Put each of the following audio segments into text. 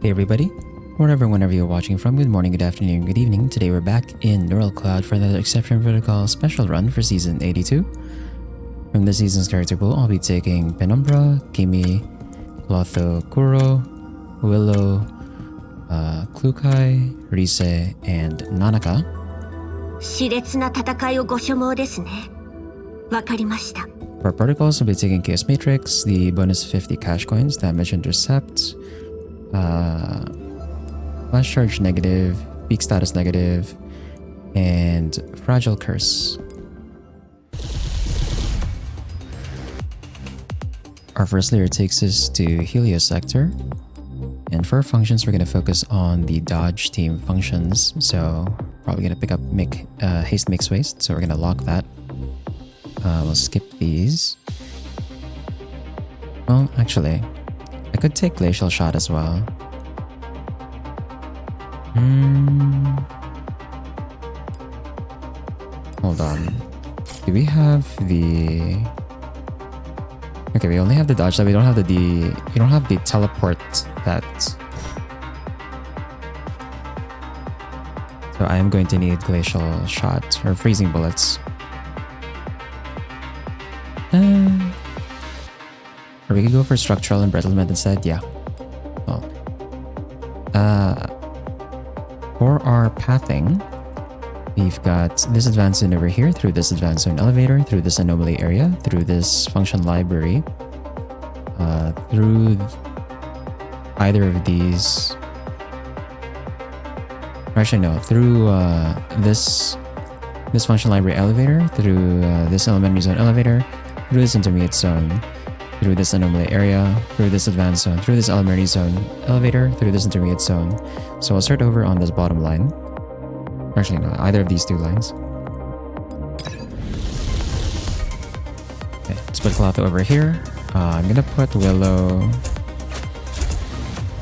Hey everybody, whenever you're watching from, good morning, good afternoon, good evening. Today we're back in Neural Cloud for another Exception Protocol special run for Season 82. From this season's character pool, I'll be taking Penumbra, Kimie, Clotho, Kuro, Willow, Klukai, Rise, and Nanaka. 熾烈な戦いをご所望ですね。わかりました。 For protocols, we'll be taking Chaos Matrix, the bonus 50 cash coins, damage intercept, flash charge negative, peak status negative, and fragile curse. Our first layer takes us to Helios sector, and for functions we're going to focus on the dodge team functions, so probably going to pick up haste mix waste, so we're going to lock that. We'll skip these. Well, actually, I could take Glacial Shot as well. Hold on. Do we have the... Okay, we only have the dodge that we don't have we don't have the teleport that. So I am going to need Glacial Shot or Freezing Bullets. Or we could go for Structural Embrittlement instead, yeah. Well, for our pathing, we've got this advanced zone over here, through this advanced zone elevator, through this anomaly area, through this function library, through either of these. Actually, no, through this function library elevator, through this elementary zone elevator, through this intermediate zone, through this anomaly area, through this advanced zone, through this elementary zone elevator, through this intermediate zone. So I'll start over on this bottom line. Actually, no, either of these two lines. Okay, let's put Clotho over here. I'm gonna put Willow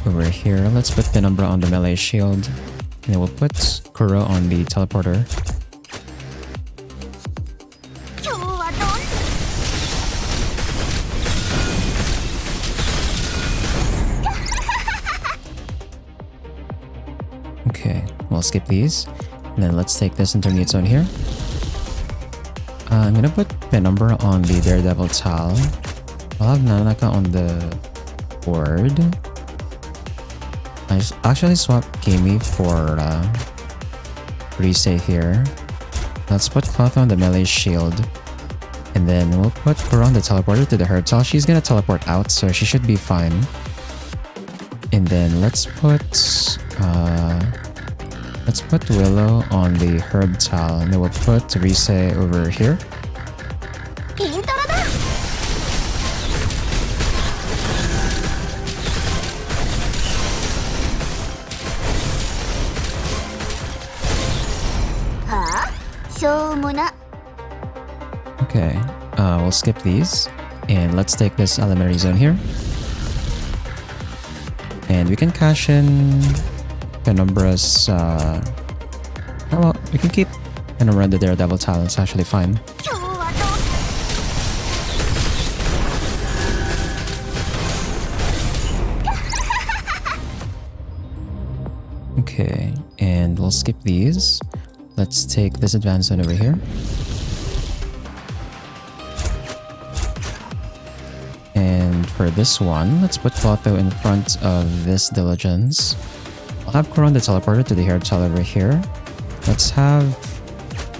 over here. Let's put Penumbra on the melee shield. And then we'll put Kuro on the teleporter. Okay, we'll skip these. And then let's take this intermediate zone here. I'm gonna put Penumbra on the Daredevil Tal. I'll have Nanaka on the board. I actually swapped Kimie for Rise here. Let's put Cloth on the melee shield. And then we'll put Kuro on the teleporter to the Herb Tal. She's gonna teleport out, so she should be fine. And then let's put Willow on the Herb Tal, and then we'll put Rise over here. Okay, we'll skip these, and let's take this elementary zone here. And we can cash in Penumbra's, well, we can keep Penumbra the Daredevil Talent, it's actually fine. Okay, and we'll skip these. Let's take this advanced zone over here. And for this one, let's put Clotho in front of this Diligence. I'll have Kuro on the teleporter to the Herb Tal over here. Let's have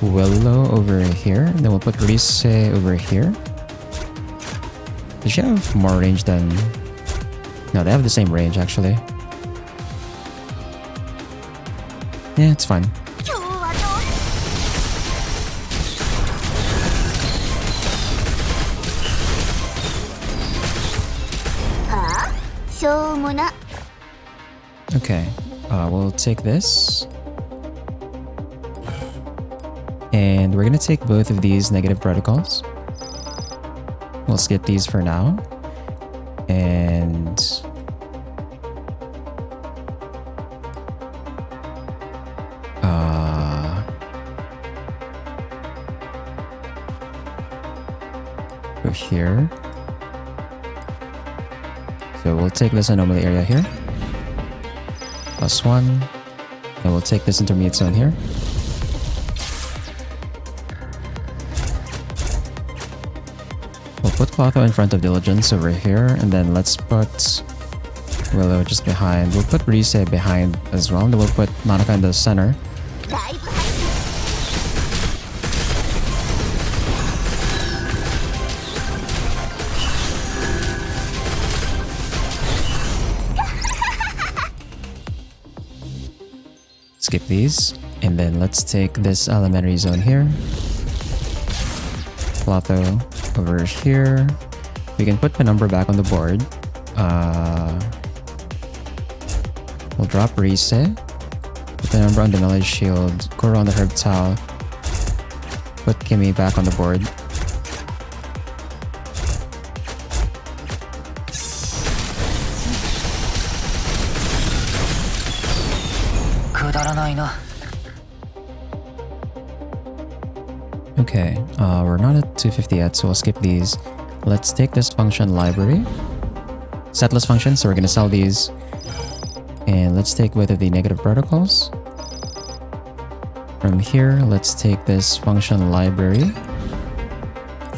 Willow over here. And then we'll put Rise over here. Does she have more range than... No, they have the same range actually. Yeah, it's fine. Okay, we'll take this. And we're gonna take both of these negative protocols. We'll skip these for now. And... go here. So we'll take this anomaly area here. +1. And we'll take this intermediate zone here. We'll put Clotho in front of Diligence over here, and then let's put Willow just behind. We'll put Rise behind as well, and then we'll put Nanaka in the center. Skip these, and then let's take this elementary zone here. Clotho over here. We can put Penumbra back on the board. We'll drop Rise. Put Penumbra on the Melee Shield. Kuro on the Herb Towel. Put Kimie back on the board. Okay, we're not at 250 yet, so we'll skip these. Let's take this function library. Setlist function, so we're gonna sell these. And let's take both of the negative protocols. From here, let's take this function library,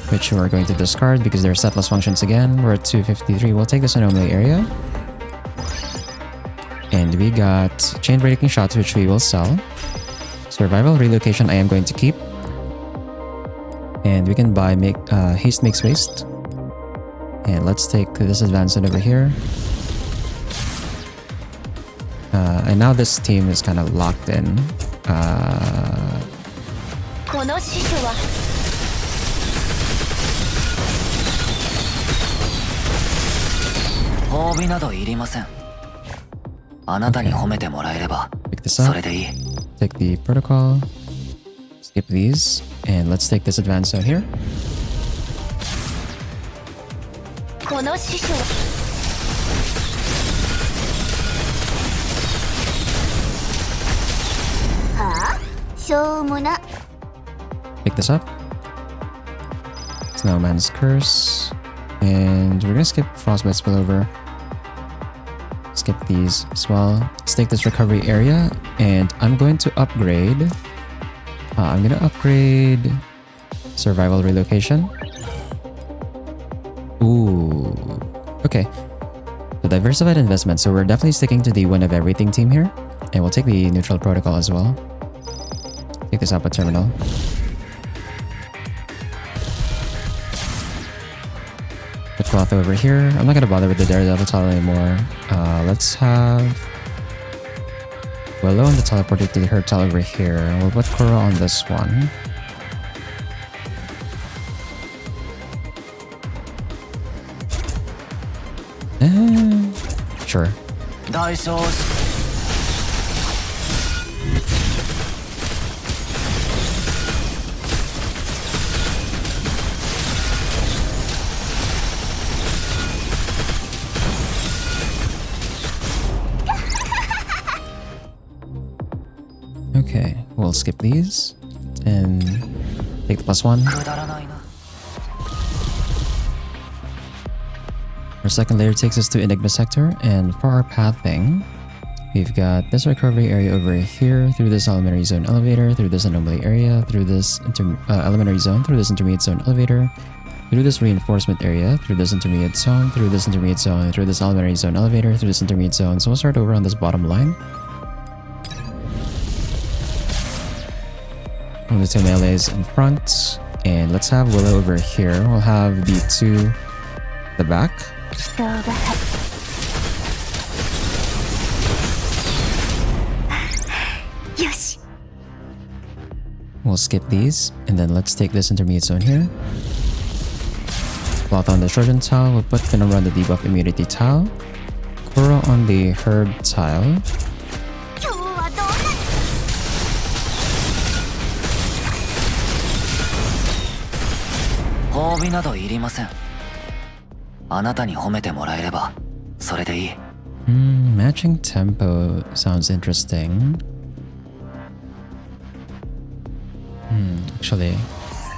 which we're going to discard because they're setlist functions again. We're at 253. We'll take this anomaly area. And we got chain breaking shots, which we will sell. Survival relocation I am going to keep. And we can buy haste makes waste. And let's take this advancement over here. And now this team is kind of locked in. Pick this up. Take the protocol. Skip these. And let's take this advanced zone here. Pick this up. Snowman's Curse. And we're gonna skip Frostbite Spillover. Skip these as well. Let's take this recovery area. And I'm going to upgrade. I'm gonna upgrade Survival Relocation. Ooh. Okay. So diversified investment. So we're definitely sticking to the one of everything team here. And we'll take the neutral protocol as well. Take this output terminal. Put Cloth over here. I'm not gonna bother with the Daredevil tile anymore. Let's have Willow and the teleporter to the Herb tile over here. We'll put Kuro on this one. Sure. Okay, we'll skip these and take the +1. Our second layer takes us to Enigma Sector, and for our pathing, we've got this recovery area over here, through this elementary zone elevator, through this anomaly area, through this elementary zone, through this intermediate zone elevator, through this reinforcement area, through this intermediate zone, through this intermediate zone, through this elementary zone elevator, through this intermediate zone. So we'll start over on this bottom line. One of the two melees in front, and let's have Willow over here. We'll have the two at the back. We'll skip these, and then let's take this intermediate zone here. Cloth on the Trojan tile. We'll put Penumbra on the debuff immunity tile. Kuro on the Herb tile. Matching tempo sounds interesting. Actually,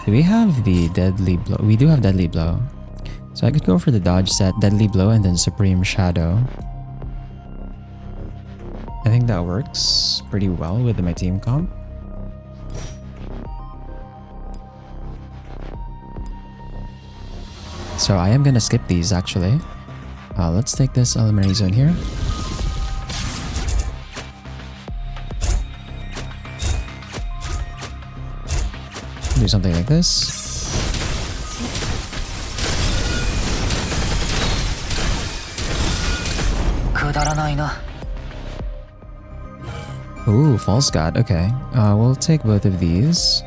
do we have the Deadly Blow? We do have Deadly Blow. So I could go for the dodge set, Deadly Blow, and then Supreme Shadow. I think that works pretty well with my team comp. So I am gonna skip these actually. Let's take this elementary zone here. Do something like this. Ooh, false god. Okay. We'll take both of these.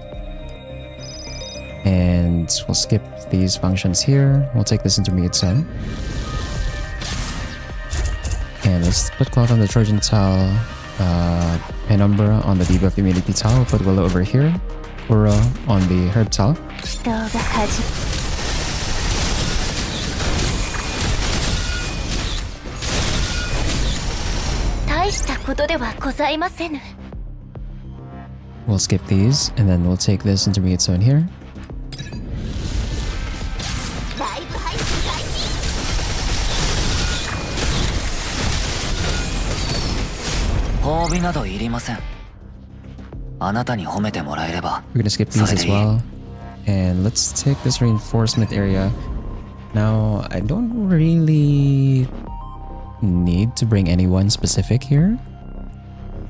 And we'll skip these functions here. We'll take this intermediate zone. And let's put Cloth on the Trojan tile. Penumbra on the debuff immunity tile. We'll put Willow over here. Kuro on the herb tile. We'll skip these, and then we'll take this intermediate zone here. We're gonna skip these as well. And let's take this reinforcement area. Now, I don't really need to bring anyone specific here.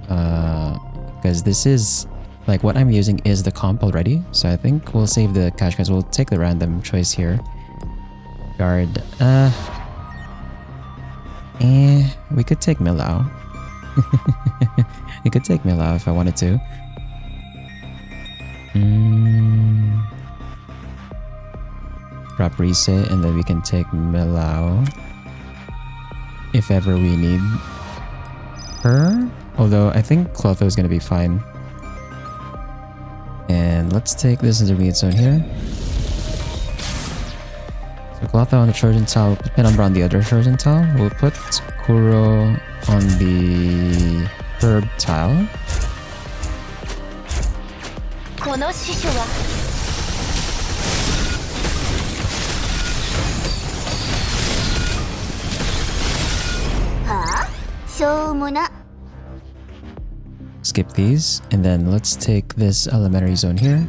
Because this is, like, what I'm using is the comp already. So I think we'll save the cash coins. We'll take the random choice here. Guard. We could take Willow. We could take Willow if I wanted to. Drop reset, and then we can take Willow if ever we need her. Although I think Clotho is gonna be fine. And let's take this intermediate zone here. So Clotho on the Trojan tile, put Penumbra on the other Trojan tile. We'll put Kuro on the herb tile. Skip these, and then let's take this elementary zone here.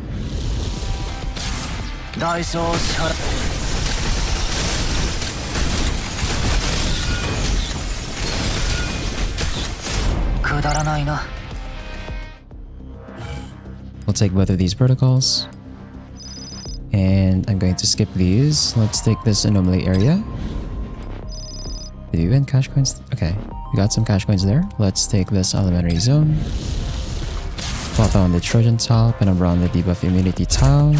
We'll take both of these protocols. And I'm going to skip these. Let's take this anomaly area. Did you win cash coins? Okay, we got some cash coins there. Let's take this elementary zone. Clotho on the Trojan tile, Penumbra on the debuff immunity tile.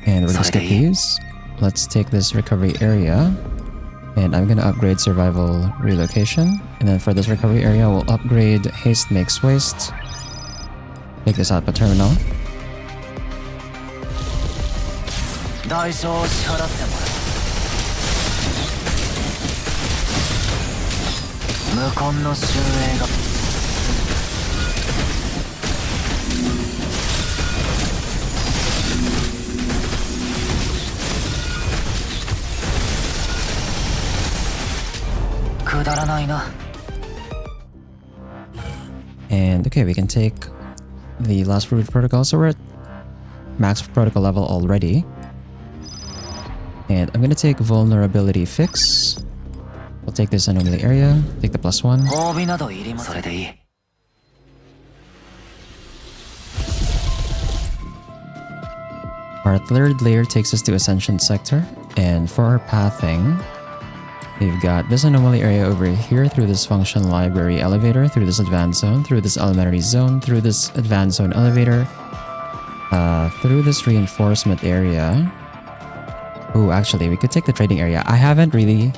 And we're gonna skip these. Let's take this recovery area. And I'm gonna upgrade survival relocation. And then for this recovery area, we'll upgrade haste makes waste. Take this output terminal. And okay, we can take the last fruit protocol. So we're at max protocol level already. And I'm gonna take vulnerability fix. We'll take this anomaly area, take the +1. Our third layer takes us to Ascension Sector. And for our pathing, we've got this anomaly area over here through this function library elevator, through this advanced zone, through this elementary zone, through this advanced zone elevator, through this reinforcement area. Oh, actually, we could take the trading area. I haven't really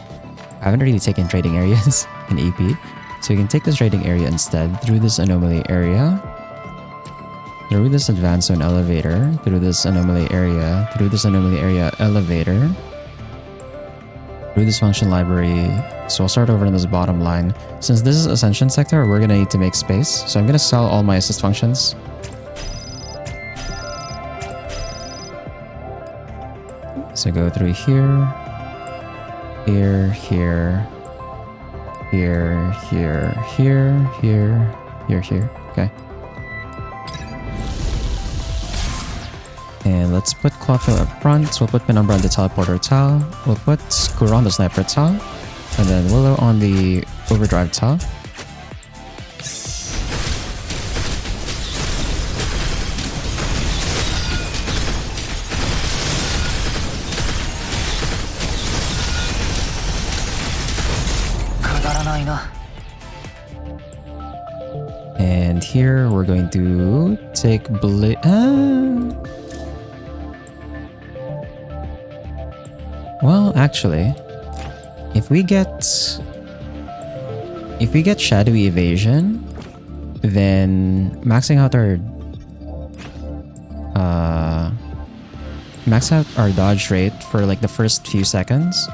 taken trading areas in EP, so we can take this trading area instead through this anomaly area, through this advanced zone elevator, through this anomaly area, through this anomaly area elevator, Do this function library. So I'll start over in this bottom line. Since this is Ascension sector, we're gonna need to make space. So I'm gonna sell all my assist functions. So go through here, here, here, here, here, here, here, here, here. Okay. And let's put Clotho up front. So we'll put Penumbra on the teleporter tile. We'll put Kuro on the sniper tile. And then Willow on the overdrive tile. And here we're going to take Well, actually, if we get shadowy evasion, then maxing out our dodge rate for like the first few seconds,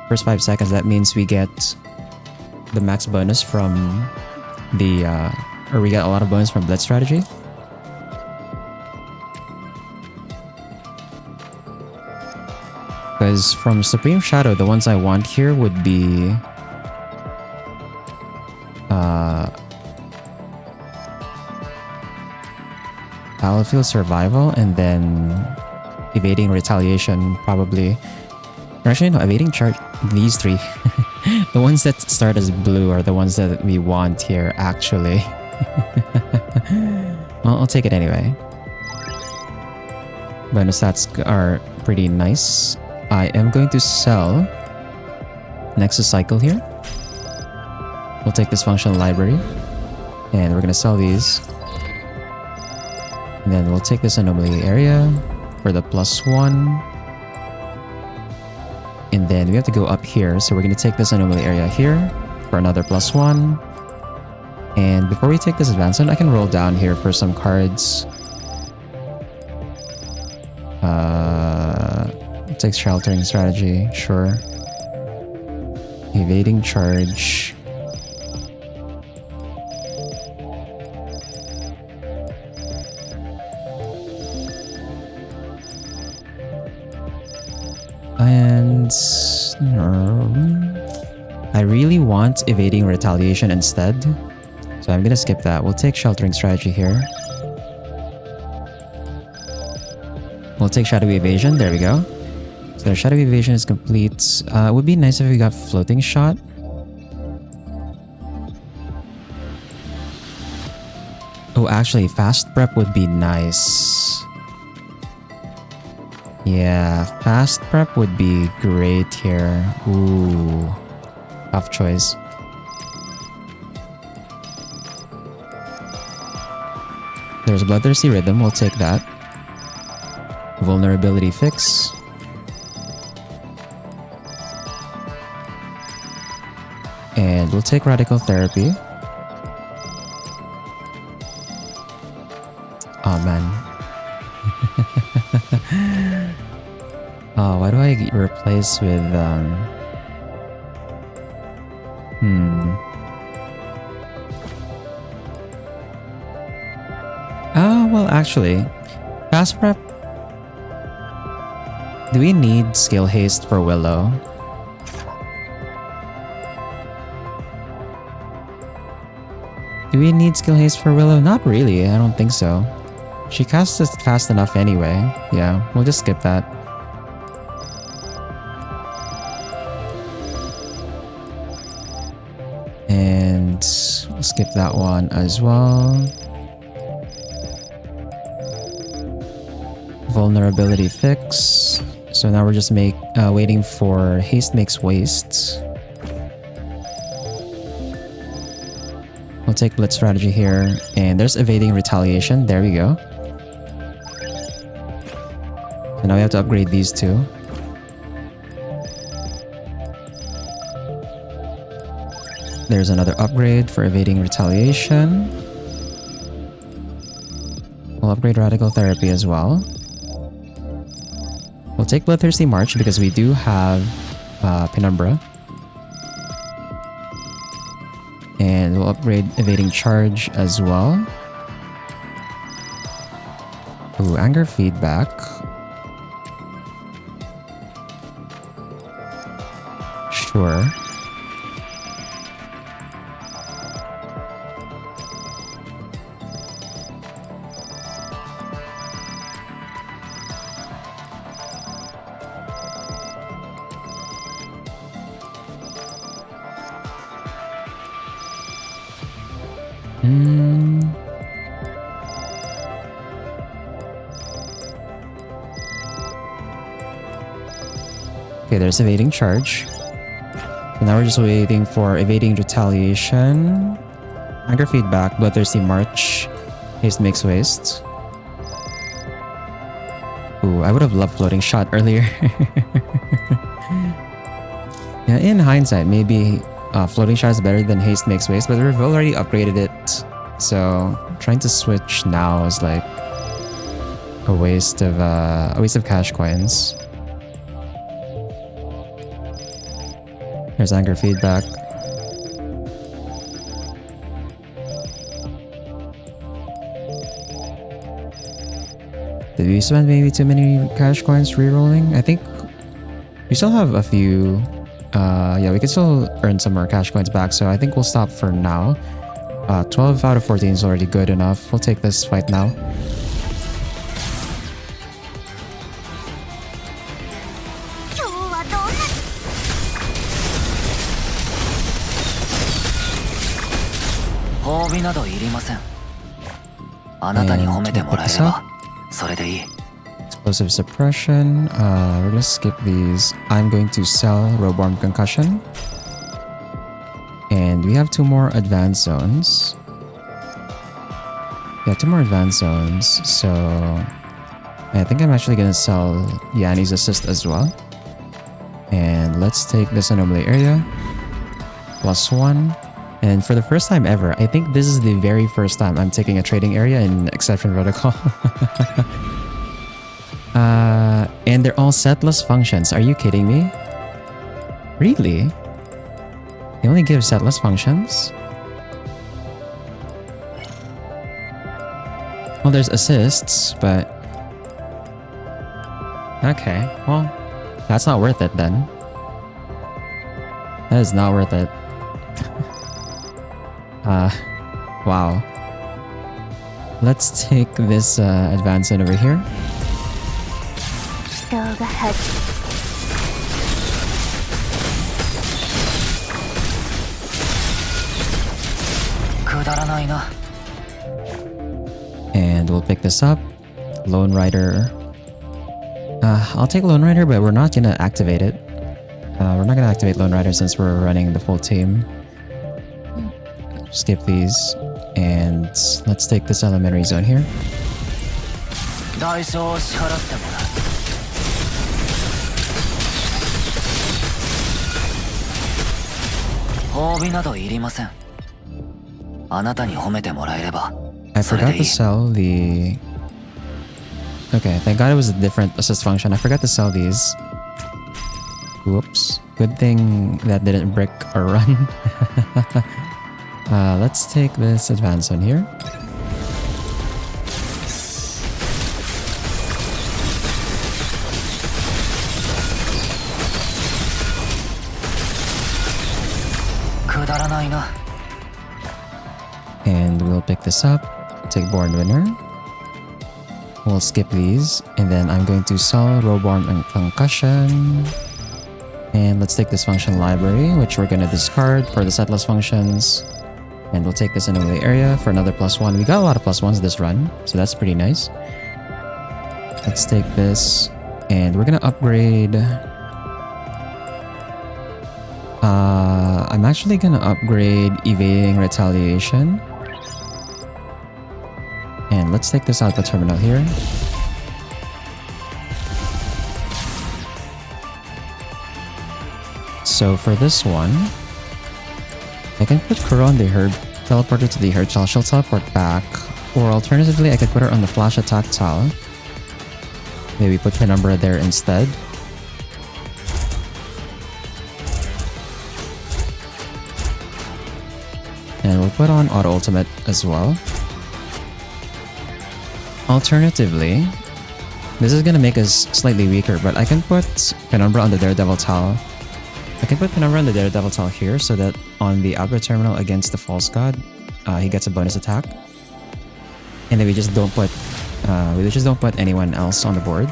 first 5 seconds. That means we get the max bonus from the or we get a lot of bonus from Blitz strategy. Because from Supreme Shadow, the ones I want here would be Battlefield Survival and then Evading Retaliation, probably. Or actually, no, Evading Charge. These three. The ones that start as blue are the ones that we want here, actually. Well, I'll take it anyway. Bonus stats are pretty nice. I am going to sell Nexus Cycle here. We'll take this functional library. And we're going to sell these. And then we'll take this anomaly area for the +1. And then we have to go up here. So we're going to take this anomaly area here for another +1. And before we take this advancement, I can roll down here for some cards. Take Sheltering Strategy, sure. Evading Charge. And I really want Evading Retaliation instead, so I'm gonna skip that. We'll take Sheltering Strategy here. We'll take Shadowy Evasion, there we go. So Shadowy Evasion is complete. It would be nice if we got Floating Shot. Oh, actually, Fast Prep would be nice. Yeah, Fast Prep would be great here. Ooh, tough choice. There's Bloodthirsty Rhythm, we'll take that. Vulnerability Fix. And we'll take Radical Therapy. Oh man. Oh, why do I replace with Oh, well actually, Fast Prep. Do we need Skill Haste for Willow? Do we need Skill Haste for Willow? Not really, I don't think so. She casts it fast enough anyway. Yeah, we'll just skip that. And we'll skip that one as well. Vulnerability Fix. So now we're just waiting for Haste Makes Waste. We'll take Blitz Strategy here. And there's Evading Retaliation. There we go. So now we have to upgrade these two. There's another upgrade for Evading Retaliation. We'll upgrade Radical Therapy as well. We'll take Bloodthirsty March because we do have Penumbra. And we'll upgrade evading charge as well. Ooh, anger feedback. Sure. Okay, there's evading charge. So now we're just waiting for evading retaliation, anger feedback, bloodthirsty march, haste makes waste. Ooh, I would have loved floating shot earlier. Yeah, in hindsight, maybe floating shot is better than haste makes waste, but we've already upgraded it. So trying to switch now is like a waste of cash coins. There's anger feedback. Did we spend maybe too many cash coins re-rolling? I think we still have a few. Yeah, we can still earn some more cash coins back, so I think we'll stop for now. 12 out of 14 is already good enough. We'll take this fight now. Explosive suppression. We're gonna skip these. I'm going to sell Roborn Concussion. And we have 2 more advanced zones. Yeah, 2 more advanced zones. So I think I'm actually gonna sell Yanni's assist as well. And let's take this anomaly area. +1. And for the first time ever, I think this is the very first time I'm taking a trading area in Exception Protocol. And they're all setless functions. Are you kidding me? Really? They only give setless functions? Well, there's assists, but... Okay, well, that's not worth it then. That is not worth it. Wow. Let's take this advance in over here. And we'll pick this up. Lone Rider. I'll take Lone Rider, but we're not gonna activate it. We're not gonna activate Lone Rider since we're running the full team. Skip these. And let's take this elementary zone here. I forgot to sell the... Okay, thank god it was a different assist function. I forgot to sell these. Whoops. Good thing that didn't break our run. Let's take this advance on here. And we'll pick this up, take Born Winner. We'll skip these, and then I'm going to sell Roborn and Concussion. And let's take this function library, which we're going to discard for the setless functions. And we'll take this into the area for another +1. We got a lot of +1s this run, so that's pretty nice. Let's take this, and we're going to upgrade... I'm actually going to upgrade Evading Retaliation. And let's take this out the terminal here. So for this one, I can put Kuro on the Herb Teleporter to the Herb Tile. She'll teleport back. Or alternatively, I could put her on the Flash Attack Tile. Maybe put Penumbra there instead. put on auto ultimate as well. Alternatively, this is gonna make us slightly weaker, but I can put Penumbra on the Daredevil Towel. I can put Penumbra on the Daredevil Towel here so that on the outward terminal against the False God, he gets a bonus attack. And then we just don't put anyone else on the board.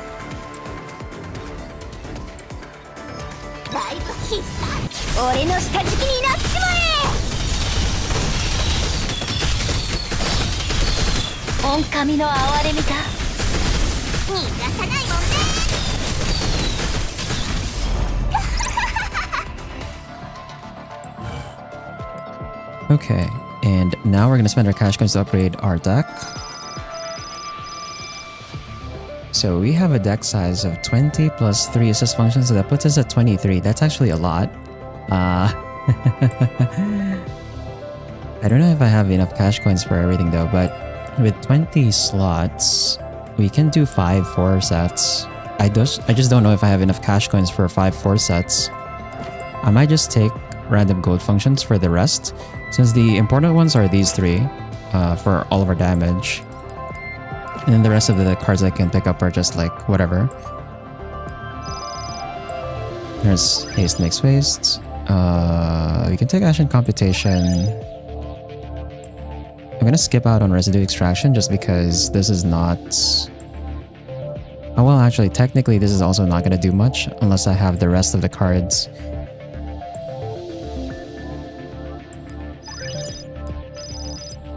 Okay, and now we're gonna spend our cash coins to upgrade our deck. So we have a deck size of 20 plus 3 assist functions, so that puts us at 23. That's actually a lot. I don't know if I have enough cash coins for everything though, but with 20 slots, we can do 5 4 sets. I just don't know if I have enough cash coins for 5 4 sets. I might just take random gold functions for the rest, since the important ones are these 3 for all of our damage. And then the rest of the cards I can pick up are just like whatever. There's Haste Mixed Waste. We can take Action Computation. I'm gonna skip out on Residue Extraction just because this is not... Oh well, actually, technically this is also not gonna do much unless I have the rest of the cards.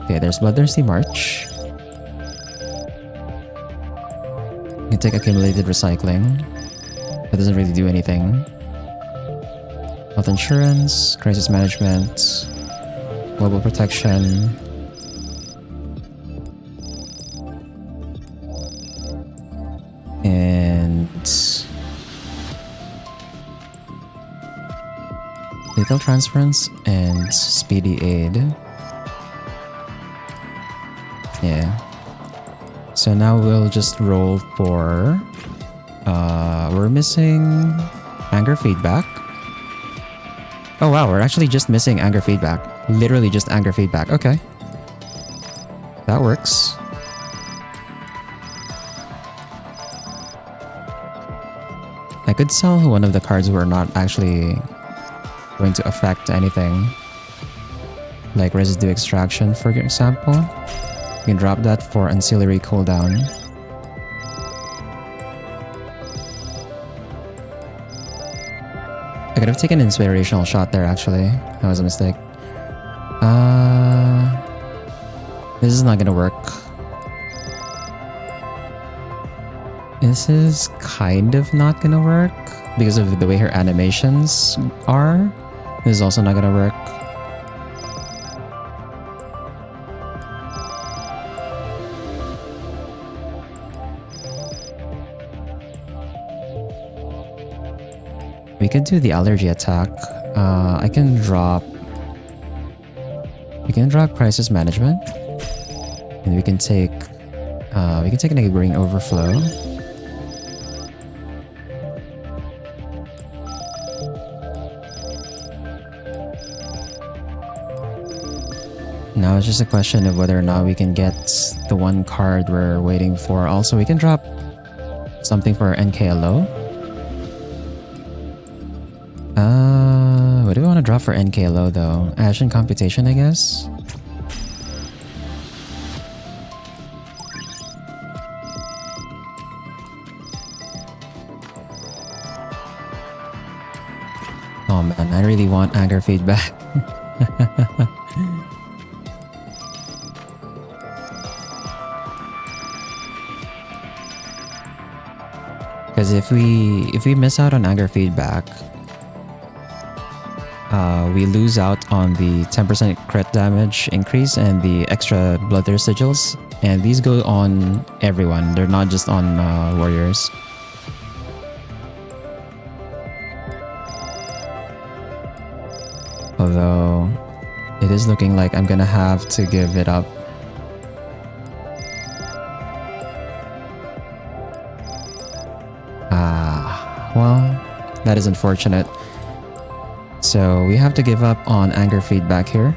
Okay, there's Bloodthirsty March. You can take Accumulated Recycling. That doesn't really do anything. Health Insurance, Crisis Management, Global Protection. And... Lethal Transference and Speedy Aid. Yeah. So now we'll just roll for... we're missing Anger Feedback. Oh wow, we're actually just missing Anger Feedback. Literally just Anger Feedback. Okay. That works. I could sell one of the cards we're not actually going to affect anything. Like Residue Extraction, for example. You can drop that for Ancillary Cooldown. I could have taken an Inspirational Shot there actually. That was a mistake. This is not gonna work. This is kind of not gonna work because of the way her animations are. This is also not gonna work. We can do the allergy attack. I can drop... We can drop Crisis Management. And we can take... we can take a Neighboring Overflow. Now it's just a question of whether or not we can get the one card we're waiting for. Also, we can drop something for NKLO. What do we want to drop for NKLO though? Action Computation, I guess? Oh man, I really want Anger Feedback. Because if we miss out on Anger Feedback, we lose out on the 10% crit damage increase and the extra Bloodthirst Sigils, and these go on everyone. They're not just on warriors. Although it is looking like I'm gonna have to give it up. Well, that is unfortunate. So we have to give up on Anger Feedback here.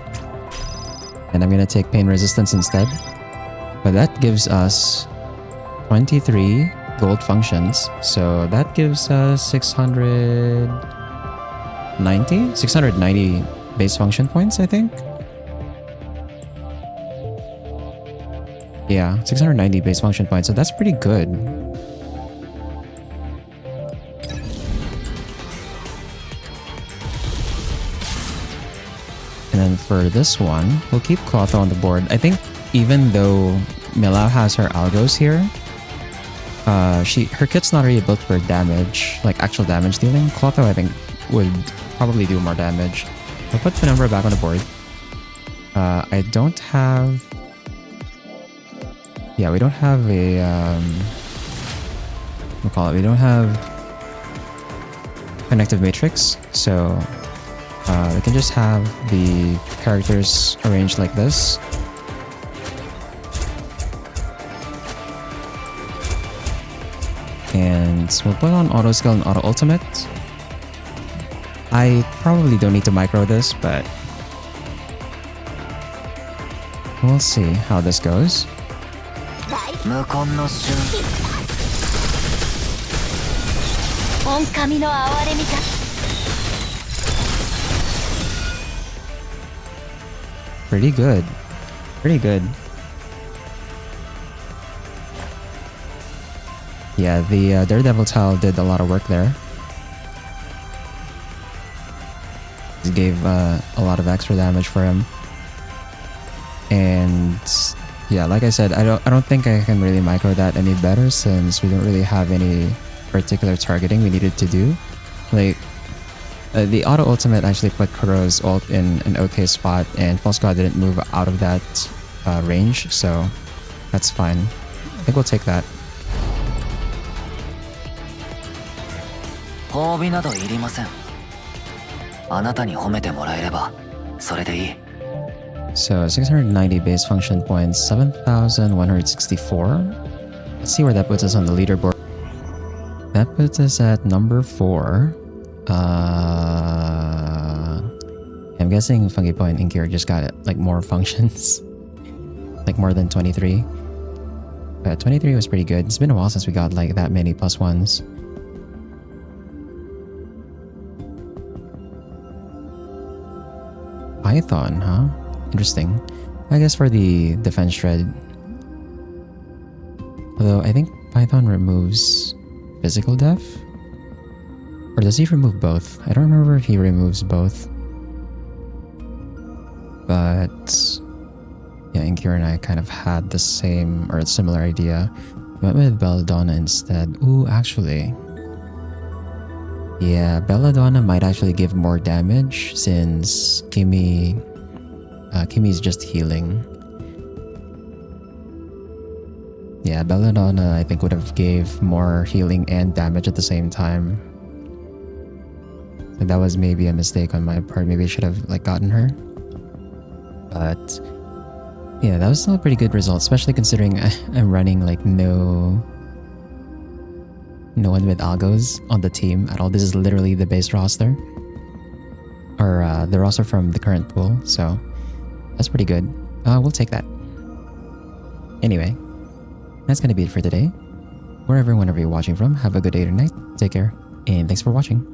And I'm gonna take pain resistance instead. But that gives us 23 gold functions. So that gives us 690 base function points, I think. Yeah, 690 base function points. So that's pretty good. And then for this one, we'll keep Clotho on the board. I think even though Milao has her algos here, her kit's not really built for damage, like actual damage dealing. Clotho, I think, would probably do more damage. I'll put Penumbra back on the board. I don't have... Yeah, we don't have a... we'll call it. We don't have connective matrix, so we can just have the characters arranged like this. And we'll put on auto skill and auto ultimate. I probably don't need to micro this, but we'll see how this goes. Pretty good. Pretty good. Yeah, the Daredevil tile did a lot of work there. It gave a lot of extra damage for him. And yeah, like I said, I don't think I can really micro that any better since we don't really have any particular targeting we needed to do. Like the auto ultimate actually put Kuro's ult in an okay spot, and Full Squad didn't move out of that range, so that's fine. I think we'll take that. So 690 base function points, 7,164. Let's see where that puts us on the leaderboard. That puts us at number 4. I'm guessing Fungi Point and Kira just got like more functions. Like more than 23. But 23 was pretty good. It's been a while since we got like that many +1s. Python, huh? Interesting. I guess for the defense shred. Although I think Python removes physical def? Or does he remove both? I don't remember if he removes both. But yeah, Inkir and I kind of had the same or a similar idea. We went with Belladonna instead. Ooh, actually. Yeah, Belladonna might actually give more damage since Kimie is just healing. Yeah, Belladonna I think would have gave more healing and damage at the same time. So that was maybe a mistake on my part. Maybe I should have like gotten her. But yeah, that was still a pretty good result, especially considering I'm running like no one with algos on the team at all. This is literally the base roster. Or the roster from the current pool, so that's pretty good. We'll take that. Anyway, that's gonna be it for today. Wherever, whenever you're watching from, have a good day tonight. Take care, and thanks for watching.